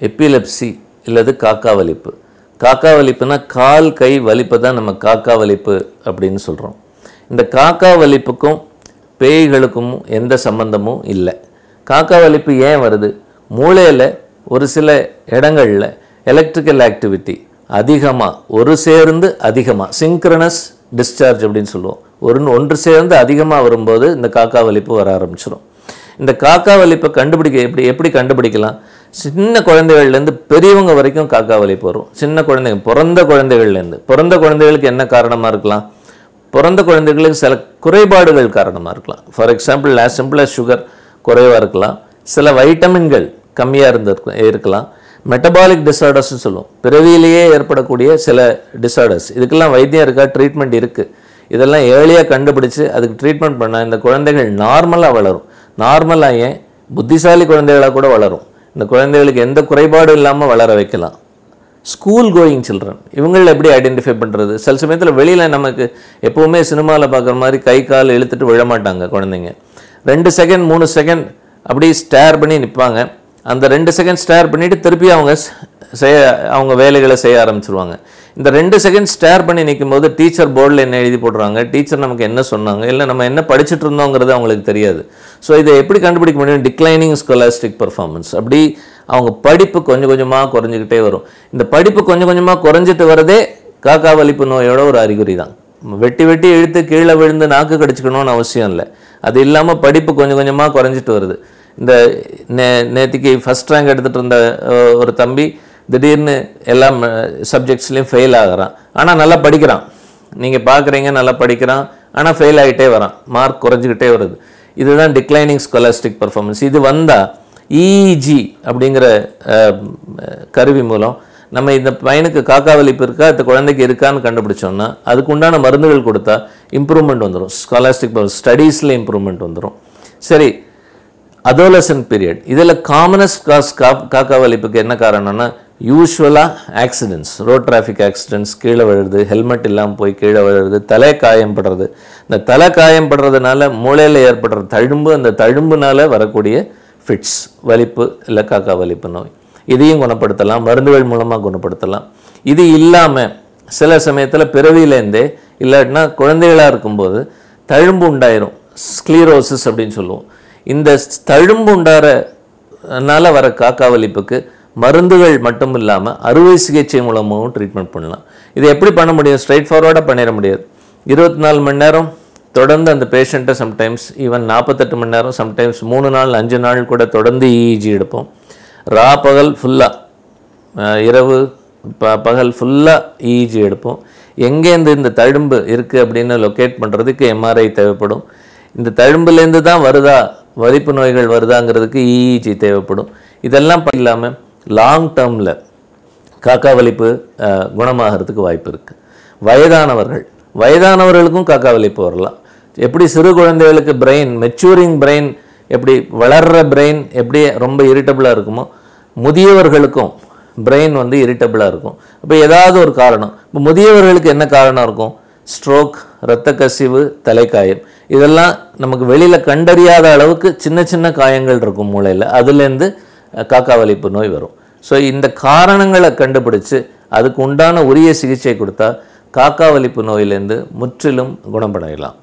Epilepsy இல்லது காக்கா வலிப்பு. காக்கா வலிப்புனா கால் கை வலிப்பு தான் நம்ம காக்கா வலிப்பு அப்படின்னு சொல்கிறோம். இந்த காக்கா வலிப்புக்கும் பேய்களுக்கும் எந்த சம்பந்தமும் இல்லை. காக்கா வலிப்பு ஏன் வருது? மூளையில் ஒரு சில இடங்களில் எலக்ட்ரிக்கல் ஆக்டிவிட்டி அதிகமாக சிங்க்ரனஸ் டிஸ்சார்ஜ் அப்படின்னு சொல்லுவோம். ஒன்று சேர்ந்து அதிகமாக வரும்போது இந்த காக்கா வலிப்பு வர ஆரம்பிச்சிடும். இந்த காக்கா வலிப்பை எப்படி கண்டுபிடிக்கலாம்? சின்ன குழந்தைகள்லேருந்து பெரியவங்க வரைக்கும் காக்கா வலிப்பு வரும். சின்ன குழந்தைங்க பிறந்த குழந்தைகளுக்கு என்ன காரணமாக இருக்கலாம்? பிறந்த குழந்தைகளுக்கு சில குறைபாடுகள் காரணமாக இருக்கலாம். For example as simple as sugar குறைவாக இருக்கலாம், சில வைட்டமின்கள் கம்மியாக இருக்கலாம், மெட்டபாலிக் டிஸார்டர்ஸ்னு சொல்லுவோம், பிறவியிலேயே ஏற்படக்கூடிய சில டிஸார்டர்ஸ். இதுக்கெல்லாம் வைத்தியம் இருக்கா? ட்ரீட்மெண்ட் இருக்குது. இதெல்லாம் ஏர்லியாக கண்டுபிடிச்சு அதுக்கு ட்ரீட்மெண்ட் பண்ணால் இந்த குழந்தைகள் நார்மலாக வளரும். நார்மலாக ஏன் புத்திசாலி குழந்தைகளாக கூட வளரும். இந்த குழந்தைகளுக்கு எந்த குறைபாடும் இல்லாமல் வளர வைக்கலாம். ஸ்கூல் கோயிங் சில்ட்ரன் இவங்களில் எப்படி ஐடென்டிஃபை பண்ணுறது? சில சமயத்தில் வெளியில் நமக்கு எப்போவுமே சினிமாவில் பார்க்குற மாதிரி கை கால் இழுத்துட்டு விழமாட்டாங்க குழந்தைங்க. 2 செகண்ட் 3 செகண்ட் அப்படி ஸ்டேர் பண்ணி நிற்பாங்க. அந்த 2 செகண்ட் ஸ்டேர் பண்ணிவிட்டு திருப்பி அவங்க வேலைகளை செய்ய ஆரம்பிச்சிருவாங்க. இந்த 2 செகண்ட் ஸ்டேர் பண்ணி நிற்கும் போது டீச்சர் போர்டில் என்ன எழுதி போடுறாங்க, டீச்சர் நமக்கு என்ன சொன்னாங்க, இல்லை நம்ம என்ன படிச்சுட்டு இருந்தோங்கிறது அவங்களுக்கு தெரியாது. ஸோ இதை எப்படி கண்டுபிடிக்க முடியும்? Declining scholastic performance. அப்படி அவங்க படிப்பு கொஞ்சம் கொஞ்சமாக குறைஞ்சிக்கிட்டே வரும். இந்த படிப்பு கொஞ்சம் கொஞ்சமாக குறைஞ்சிட்டு வரதே காக்கா வலிப்பு நோயோட ஒரு அறிகுறி தான். வெட்டி இழுத்து கீழே விழுந்து நாக்கு கடிச்சிக்கணும்னு அவசியம் இல்லை. அது இல்லாமல் படிப்பு கொஞ்சம் கொஞ்சமாக குறைஞ்சிட்டு வருது. இந்த நேற்றுக்கு ஃபஸ்ட் ரேங்க் எடுத்துகிட்டு இருந்த ஒரு தம்பி திடீர்னு எல்லா சப்ஜெக்ட்ஸ்லேயும் ஃபெயில் ஆகிறான். ஆனால் நல்லா படிக்கிறான். நீங்கள் பார்க்குறீங்க, நல்லா படிக்கிறான், ஆனால் ஃபெயில் ஆகிட்டே வரான், மார்க் குறைஞ்சிக்கிட்டே வருது. இதுதான் டிக்ளைனிங் ஸ்காலஸ்டிக் பர்ஃபார்மன்ஸ். இது வந்தால் இஇஜி அப்படிங்கிற கருவி மூலம் நம்ம இந்த பையனுக்கு காக்கா வலிப்பு இருக்கா, இந்த குழந்தைக்கு இருக்கான்னு கண்டுபிடிச்சோம்னா அதுக்கு உண்டான மருந்துகள் கொடுத்தா இம்ப்ரூவ்மெண்ட் வந்துடும். ஸ்காலஸ்டிக் ஸ்டடீஸில் இம்ப்ரூவ்மெண்ட் வந்துடும். சரி, அதோலசன்ட் பீரியட். இதில் காமனஸ்ட் காஸ் காக்கா வலிப்புக்கு என்ன காரணம்னா யூஸ்வலாக ஆக்சிடென்ட்ஸ், ரோட் டிராஃபிக் ஆக்சிடென்ட்ஸ், கீழே விழுறது, ஹெல்மெட் இல்லாமல் போய் கீழே விழுறது, தலை காயம்படுறது. இந்த தலை காயம்படுறதுனால மூளையில் ஏற்படுற தழும்பு, அந்த தழும்புனால வரக்கூடிய ஃபிட்ஸ் வலிப்பு இல்லை காக்கா வலிப்பு நோய். இதையும் குணப்படுத்தலாம், மருந்துகள் மூலமாக குணப்படுத்தலாம். இது இல்லாமல் சில சமயத்தில் பிறவியிலேருந்தே இல்லாட்டினா குழந்தைகளாக இருக்கும்போது தழும்பு உண்டாயிரும், ஸ்க்ளீரோசிஸ் அப்படின்னு சொல்லுவோம். இந்த தழும்பு உண்டாரனால வர காக்கா வலிப்புக்கு மருந்துகள் மட்டும் இல்லாமல் அறுவை சிகிச்சை மூலமாகவும் ட்ரீட்மெண்ட் பண்ணலாம். இதை எப்படி பண்ண முடியும்? ஸ்ட்ரைட் ஃபார்வர்டாக பண்ணிட முடியாது. 24 மணி நேரம் தொடர்ந்து அந்த பேஷண்ட்டை சம்டைம்ஸ் ஈவன் 48 மணி நேரம், சம்டைம்ஸ் 3 நாள் 5 நாள் கூட தொடர்ந்து இஇஜி எடுப்போம். பகல் ஃபுல்லாக, இரவு பகல் ஃபுல்லாக இஇஜி எடுப்போம். எங்கேருந்து இந்த தழும்பு இருக்குது அப்படின்னு லொக்கேட் பண்ணுறதுக்கு எம்ஆர்ஐ தேவைப்படும். இந்த தழும்புலேருந்து தான் வருதா, வலிப்பு நோய்கள் வருதாங்கிறதுக்கு இஇஜி தேவைப்படும். இதெல்லாம் இல்லாமல் லாங் டேர்மில் காக்கா வலிப்பு குணமாகிறதுக்கு வாய்ப்பு இருக்குது. வயதானவர்களுக்கும் காக்கா வலிப்பு வரலாம். எப்படி சிறு குழந்தைகளுக்கு பிரெயின், மெச்சூரிங் பிரெயின், எப்படி வளர்கிற பிரெயின் எப்படி ரொம்ப இரிட்டபிளாக இருக்குமோ, முதியவர்களுக்கும் பிரெயின் இரிட்டபிளாக இருக்கும். அப்போ ஏதாவது ஒரு காரணம். இப்போ முதியவர்களுக்கு என்ன காரணம் இருக்கும்? ஸ்ட்ரோக், இரத்த கசிவு, தலைக்காயம். இதெல்லாம் நமக்கு வெளியில் கண்டறியாத அளவுக்கு சின்ன சின்ன காயங்கள் இருக்கும் மூளையில். அதுலேருந்து காக்கா வலிப்பு நோய் வரும். ஸோ இந்த காரணங்களை கண்டுபிடிச்சு அதுக்கு உண்டான உரிய சிகிச்சை கொடுத்தா காக்கா வலிப்பு நோயிலேருந்து முற்றிலும் குணப்படையலாம்.